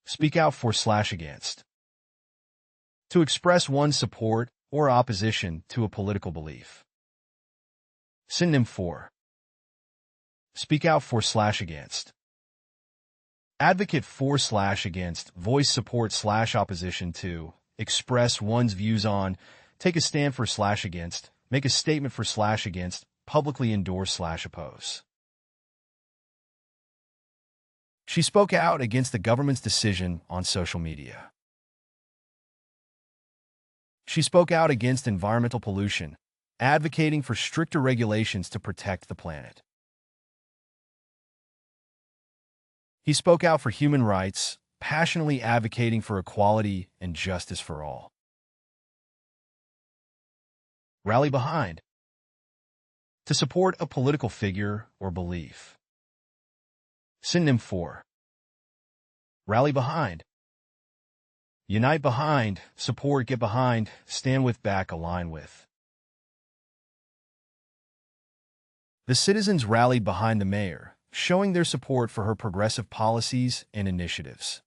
Speak out for/against. To express one's support or opposition to a political belief. Synonym for. Speak out for/against. Advocate for/against, voice support/opposition to, express one's views on, take a stand for/against, make a statement for/against, publicly endorse/oppose. She spoke out against the government's decision on social media. She spoke out against environmental pollution, advocating for stricter regulations to protect the planet. He spoke out for human rights, passionately advocating for equality and justice for all. Rally behind. To support a political figure or belief. Synonym for. Rally behind. Unite behind, support, get behind, stand with, back, align with. The citizens rallied behind the mayor, showing their support for her progressive policies and initiatives.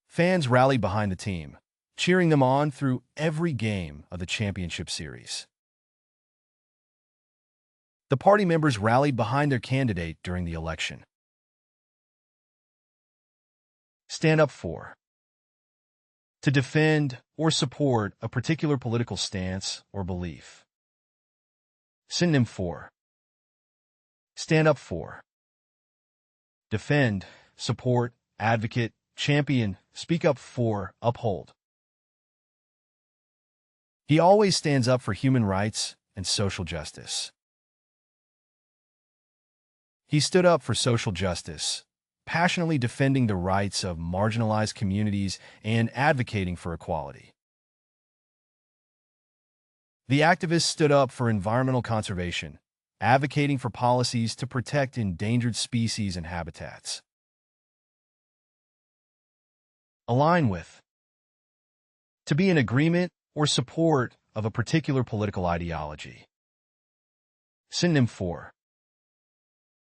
Fans rallied behind the team, cheering them on through every game of the championship series. The party members rallied behind their candidate during the election. Stand up for. To defend or support a particular political stance or belief. Synonym for. Stand up for. Defend, support, advocate, champion, speak up for, uphold. He always stands up for human rights and social justice. He stood up for social justice, passionately defending the rights of marginalized communities and advocating for equality. The activist stood up for environmental conservation, advocating for policies to protect endangered species and habitats. Align with. To be in agreement or support of a particular political ideology. Synonym for.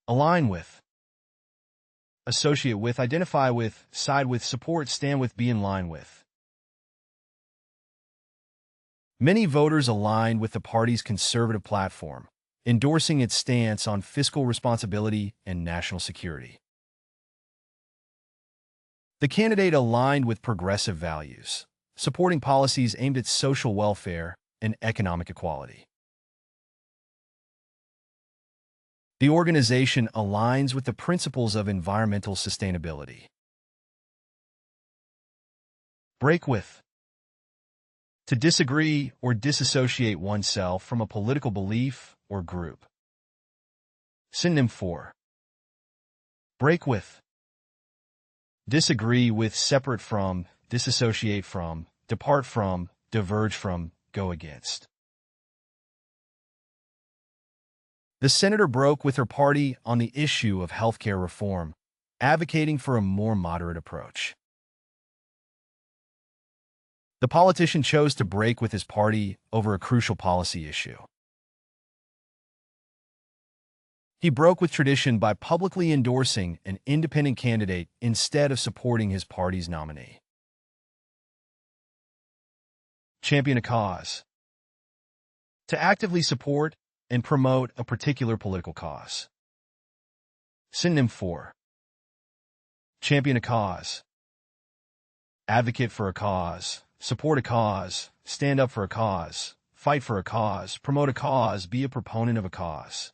Align with. Associate with, identify with, side with, support, stand with, be in line with. Many voters aligned with the party's conservative platform, endorsing its stance on fiscal responsibility and national security. The candidate aligned with progressive values, supporting policies aimed at social welfare and economic equality. The organization aligns with the principles of environmental sustainability. Break with. To disagree or disassociate oneself from a political belief or group. Synonym for. Break with. Disagree with, separate from, disassociate from, depart from, diverge from, go against. The senator broke with her party on the issue of healthcare reform, advocating for a more moderate approach. The politician chose to break with his party over a crucial policy issue. He broke with tradition by publicly endorsing an independent candidate instead of supporting his party's nominee. Champion a cause. To actively support and promote a particular political cause. Synonym for. Champion a cause. Advocate for a cause, support a cause, stand up for a cause, fight for a cause, promote a cause, be a proponent of a cause.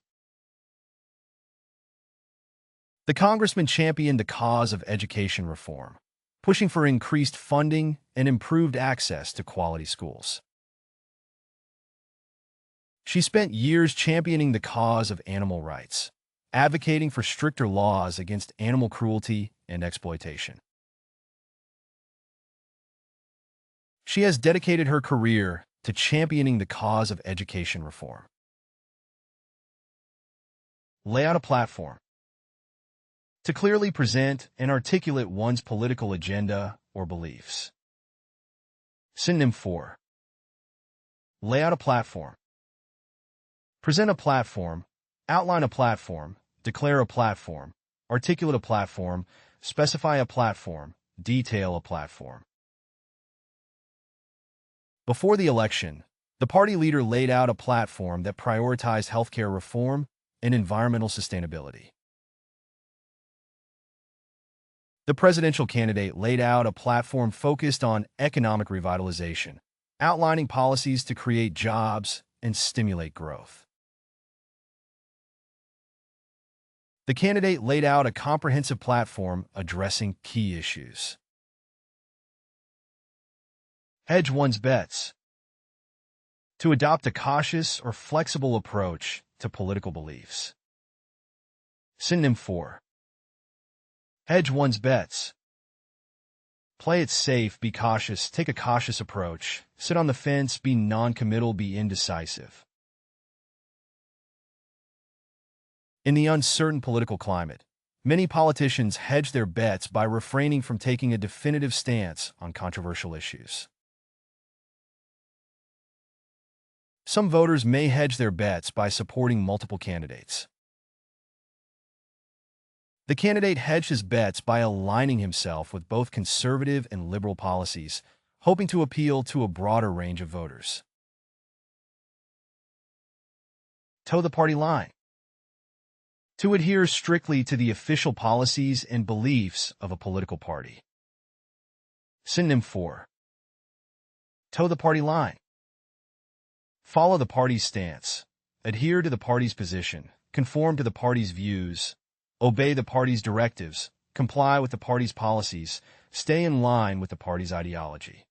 The congressman championed the cause of education reform, pushing for increased funding and improved access to quality schools. She spent years championing the cause of animal rights, advocating for stricter laws against animal cruelty and exploitation. She has dedicated her career to championing the cause of education reform. Lay out a platform. To clearly present and articulate one's political agenda or beliefs. Synonym for. Lay out a platform. Present a platform, outline a platform, declare a platform, articulate a platform, specify a platform, detail a platform. Before the election, the party leader laid out a platform that prioritized healthcare reform and environmental sustainability. The presidential candidate laid out a platform focused on economic revitalization, outlining policies to create jobs and stimulate growth. The candidate laid out a comprehensive platform addressing key issues. Hedge one's bets. To adopt a cautious or flexible approach to political beliefs. Synonym for hedge one's bets. Play it safe, be cautious, take a cautious approach, sit on the fence, be non-committal, be indecisive. In the uncertain political climate, many politicians hedge their bets by refraining from taking a definitive stance on controversial issues. Some voters may hedge their bets by supporting multiple candidates. The candidate hedged his bets by aligning himself with both conservative and liberal policies, hoping to appeal to a broader range of voters. Toe the party line. To adhere strictly to the official policies and beliefs of a political party. Synonym for toe the party line. Follow the party's stance, adhere to the party's position, conform to the party's views, obey the party's directives, comply with the party's policies, stay in line with the party's ideology.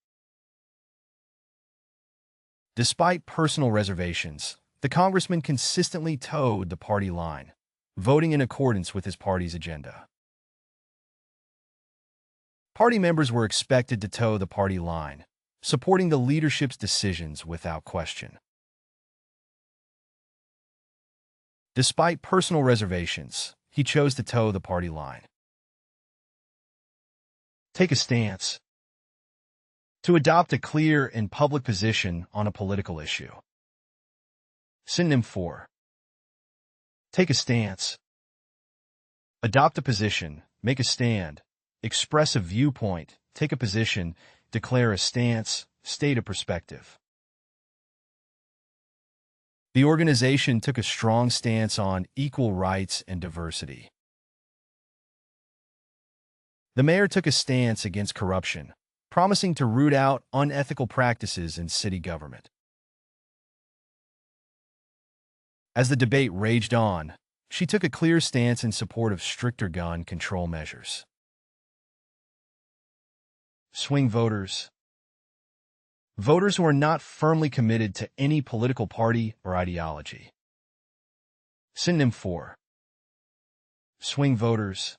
Despite personal reservations, the congressman consistently toed the party line, voting in accordance with his party's agenda. Party members were expected to toe the party line, supporting the leadership's decisions without question. Despite personal reservations, he chose to toe the party line. Take a stance. To adopt a clear and public position on a political issue. Synonym for take a stance. Adopt a position, make a stand, express a viewpoint, take a position, declare a stance, state a perspective. The organization took a strong stance on equal rights and diversity. The mayor took a stance against corruption, promising to root out unethical practices in city government. As the debate raged on, she took a clear stance in support of stricter gun control measures. Swing voters. Voters who are not firmly committed to any political party or ideology. Synonym for swing voters.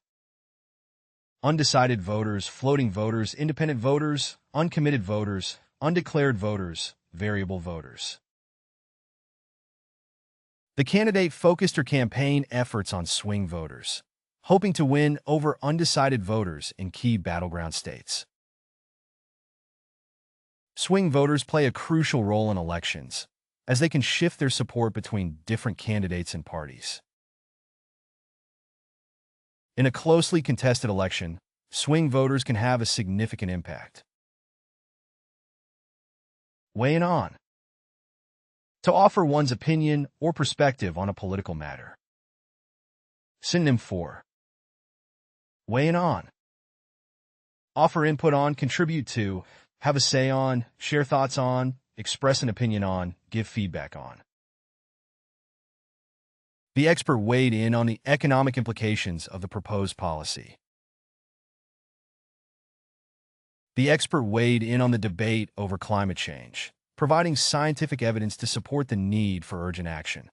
Undecided voters, floating voters, independent voters, uncommitted voters, undeclared voters, variable voters. The candidate focused her campaign efforts on swing voters, hoping to win over undecided voters in key battleground states. Swing voters play a crucial role in elections, as they can shift their support between different candidates and parties. In a closely contested election, swing voters can have a significant impact. Weighing on. To offer one's opinion or perspective on a political matter. Synonym for weighing on. Offer input on, contribute to, have a say on, share thoughts on, express an opinion on, give feedback on. The expert weighed in on the economic implications of the proposed policy. The expert weighed in on the debate over climate change, providing scientific evidence to support the need for urgent action.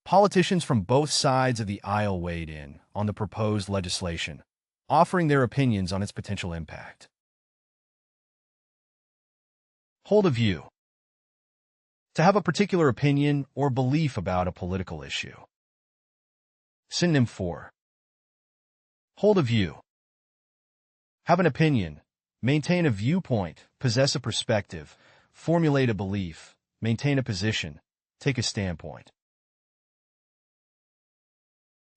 Politicians from both sides of the aisle weighed in on the proposed legislation, offering their opinions on its potential impact. Hold a view. To have a particular opinion or belief about a political issue. Synonym for hold a view. Have an opinion, maintain a viewpoint, possess a perspective, formulate a belief, maintain a position, take a standpoint.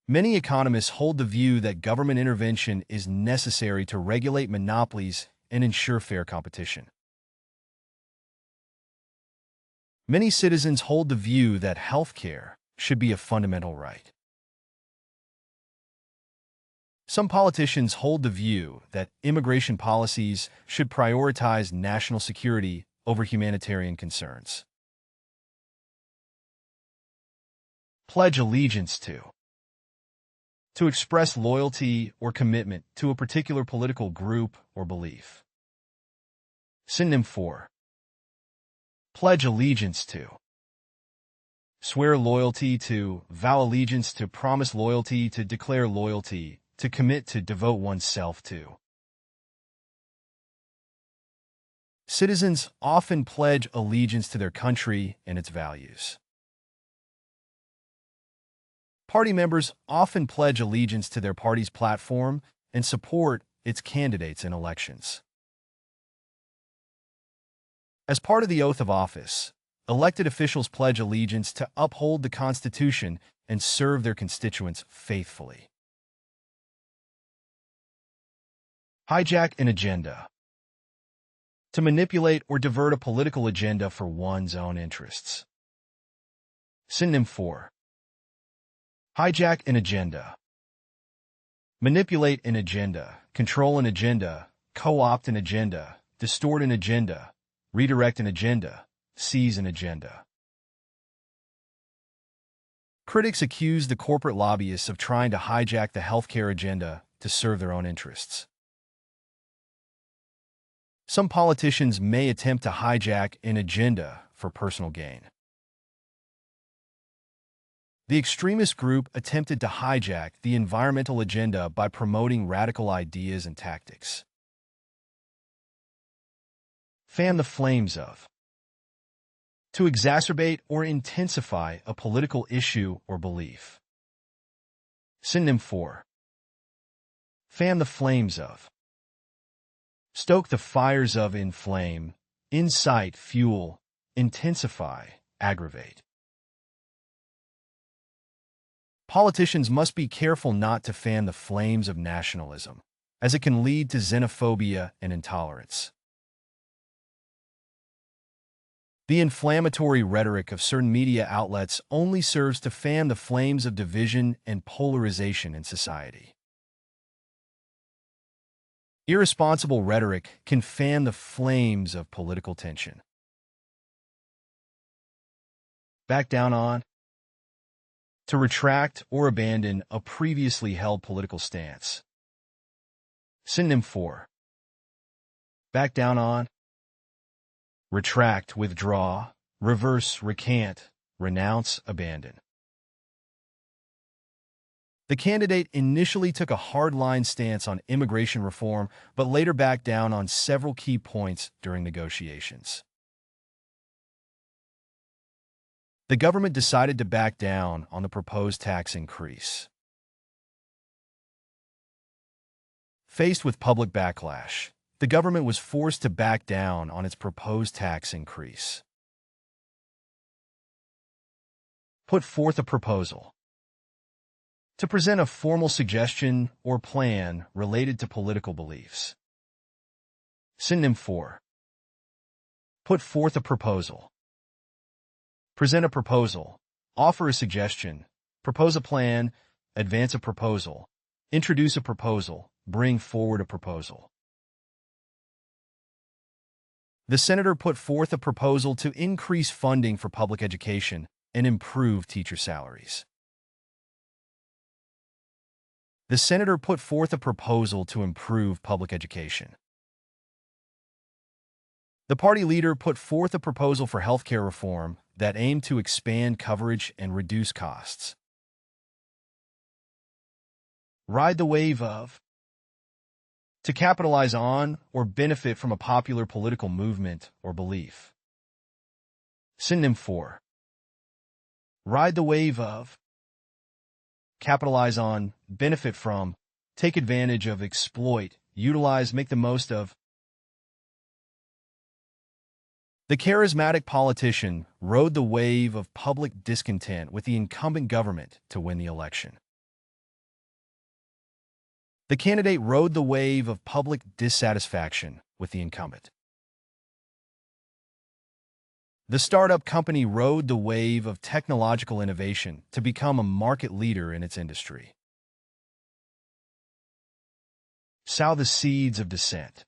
Many economists hold the view that government intervention is necessary to regulate monopolies and ensure fair competition. Many citizens hold the view that healthcare should be a fundamental right. Some politicians hold the view that immigration policies should prioritize national security over humanitarian concerns. Pledge allegiance to. To express loyalty or commitment to a particular political group or belief. Synonym for. Pledge allegiance to. Swear loyalty to, vow allegiance to, promise loyalty to, declare loyalty, to commit to, devote oneself to. Citizens often pledge allegiance to their country and its values. Party members often pledge allegiance to their party's platform and support its candidates in elections. As part of the oath of office, elected officials pledge allegiance to uphold the Constitution and serve their constituents faithfully. Hijack an agenda. To manipulate or divert a political agenda for one's own interests. Synonym for. Hijack an agenda. Manipulate an agenda, control an agenda, co-opt an agenda, distort an agenda, redirect an agenda, seize an agenda. Critics accuse the corporate lobbyists of trying to hijack the healthcare agenda to serve their own interests. Some politicians may attempt to hijack an agenda for personal gain. The extremist group attempted to hijack the environmental agenda by promoting radical ideas and tactics. Fan the flames of. To exacerbate or intensify a political issue or belief. Synonym for. Fan the flames of. Stoke the fires of, inflame, incite, fuel, intensify, aggravate. Politicians must be careful not to fan the flames of nationalism, as it can lead to xenophobia and intolerance. The inflammatory rhetoric of certain media outlets only serves to fan the flames of division and polarization in society. Irresponsible rhetoric can fan the flames of political tension. Back down on. To retract or abandon a previously held political stance. Synonym for. Back down on. Retract, withdraw, reverse, recant, renounce, abandon. The candidate initially took a hardline stance on immigration reform, but later backed down on several key points during negotiations. The government decided to back down on the proposed tax increase. Faced with public backlash, the government was forced to back down on its proposed tax increase. Put forth a proposal. To present a formal suggestion or plan related to political beliefs. Synonym for. Put forth a proposal. Present a proposal, offer a suggestion, propose a plan, advance a proposal, introduce a proposal, bring forward a proposal. The senator put forth a proposal to increase funding for public education and improve teacher salaries. The senator put forth a proposal to improve public education. The party leader put forth a proposal for healthcare reform that aimed to expand coverage and reduce costs. Ride the wave of. To capitalize on or benefit from a popular political movement or belief. Synonym for. Ride the wave of. Capitalize on, benefit from, take advantage of, exploit, utilize, make the most of. The charismatic politician rode the wave of public discontent with the incumbent government to win the election. The candidate rode the wave of public dissatisfaction with the incumbent. The startup company rode the wave of technological innovation to become a market leader in its industry. Sow the seeds of dissent.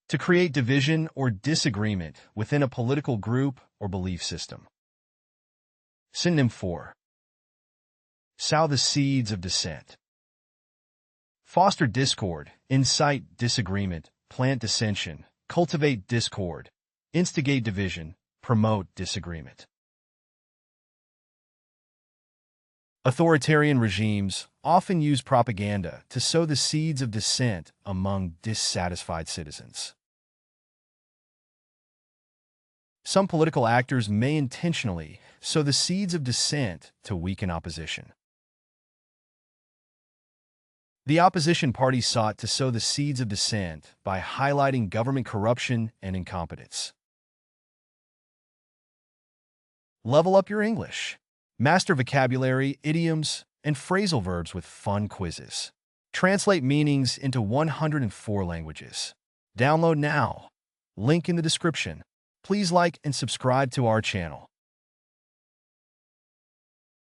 To create division or disagreement within a political group or belief system. Synonym for sow the seeds of dissent. Foster discord, incite disagreement, plant dissension, cultivate discord, instigate division, promote disagreement. Authoritarian regimes often use propaganda to sow the seeds of dissent among dissatisfied citizens. Some political actors may intentionally sow the seeds of dissent to weaken opposition. The opposition party sought to sow the seeds of dissent by highlighting government corruption and incompetence. Level up your English. Master vocabulary, idioms, and phrasal verbs with fun quizzes. Translate meanings into 104 languages. Download now. Link in the description. Please like and subscribe to our channel.